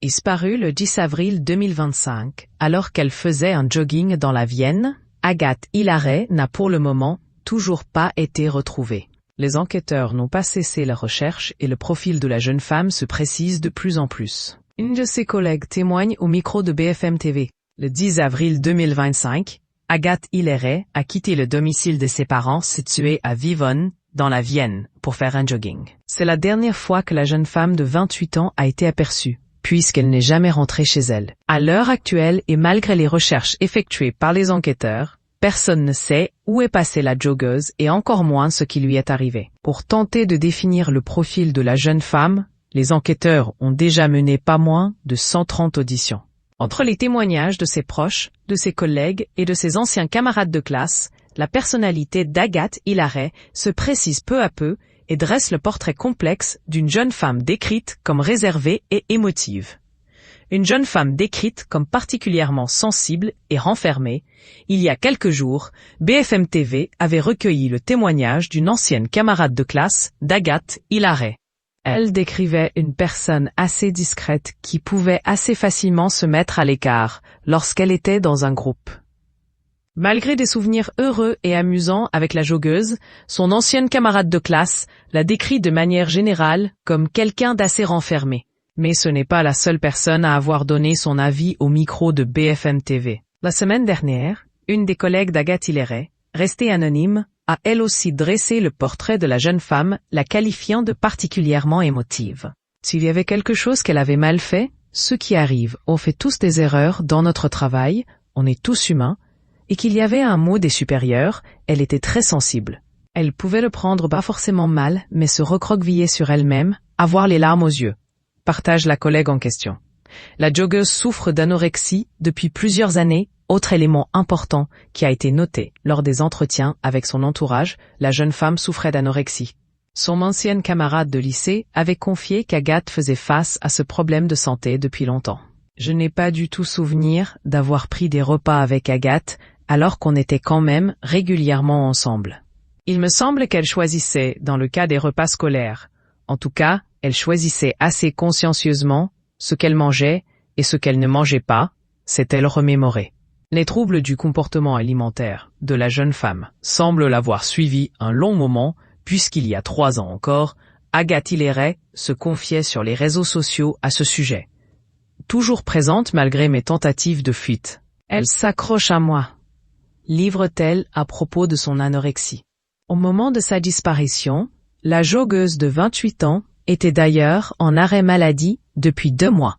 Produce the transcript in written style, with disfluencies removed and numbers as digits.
Disparue le 10 avril 2025, alors qu'elle faisait un jogging dans la Vienne, Agathe Hilaret n'a pour le moment toujours pas été retrouvée. Les enquêteurs n'ont pas cessé la recherche et le profil de la jeune femme se précise de plus en plus. Une de ses collègues témoigne au micro de BFM TV. Le 10 avril 2025, Agathe Hilaret a quitté le domicile de ses parents situé à Vivonne, dans la Vienne, pour faire un jogging. C'est la dernière fois que la jeune femme de 28 ans a été aperçue, puisqu'elle n'est jamais rentrée chez elle. À l'heure actuelle et malgré les recherches effectuées par les enquêteurs, personne ne sait où est passée la joggeuse et encore moins ce qui lui est arrivé. Pour tenter de définir le profil de la jeune femme, les enquêteurs ont déjà mené pas moins de 130 auditions. Entre les témoignages de ses proches, de ses collègues et de ses anciens camarades de classe, la personnalité d'Agathe Hilaret se précise peu à peu et dresse le portrait complexe d'une jeune femme décrite comme réservée et émotive. Une jeune femme décrite comme particulièrement sensible et renfermée. Il y a quelques jours, BFM TV avait recueilli le témoignage d'une ancienne camarade de classe d'Agathe Hilaret. Elle décrivait une personne assez discrète qui pouvait assez facilement se mettre à l'écart lorsqu'elle était dans un groupe. Malgré des souvenirs heureux et amusants avec la joggeuse, son ancienne camarade de classe la décrit de manière générale comme quelqu'un d'assez renfermé. Mais ce n'est pas la seule personne à avoir donné son avis au micro de BFM TV. La semaine dernière, une des collègues d'Agathe Hilaret, restée anonyme, a elle aussi dressé le portrait de la jeune femme, la qualifiant de particulièrement émotive. S'il y avait quelque chose qu'elle avait mal fait, ce qui arrive, on fait tous des erreurs dans notre travail, on est tous humains, et qu'il y avait un mot des supérieurs, elle était très sensible. Elle pouvait le prendre pas forcément mal, mais se recroqueviller sur elle-même, avoir les larmes aux yeux. Partage la collègue en question. La joggeuse souffre d'anorexie depuis plusieurs années, autre élément important qui a été noté lors des entretiens avec son entourage, la jeune femme souffrait d'anorexie. Son ancienne camarade de lycée avait confié qu'Agathe faisait face à ce problème de santé depuis longtemps. Je n'ai pas du tout souvenir d'avoir pris des repas avec Agathe alors qu'on était quand même régulièrement ensemble. Il me semble qu'elle choisissait dans le cas des repas scolaires. En tout cas, elle choisissait assez consciencieusement ce qu'elle mangeait et ce qu'elle ne mangeait pas, s'est-elle remémorée. Les troubles du comportement alimentaire de la jeune femme semblent l'avoir suivi un long moment, puisqu'il y a 3 ans encore, Agathe Hilaret se confiait sur les réseaux sociaux à ce sujet. Toujours présente malgré mes tentatives de fuite. Elle s'accroche à moi, livre-t-elle à propos de son anorexie. Au moment de sa disparition, la joggeuse de 28 ans était d'ailleurs en arrêt maladie depuis 2 mois.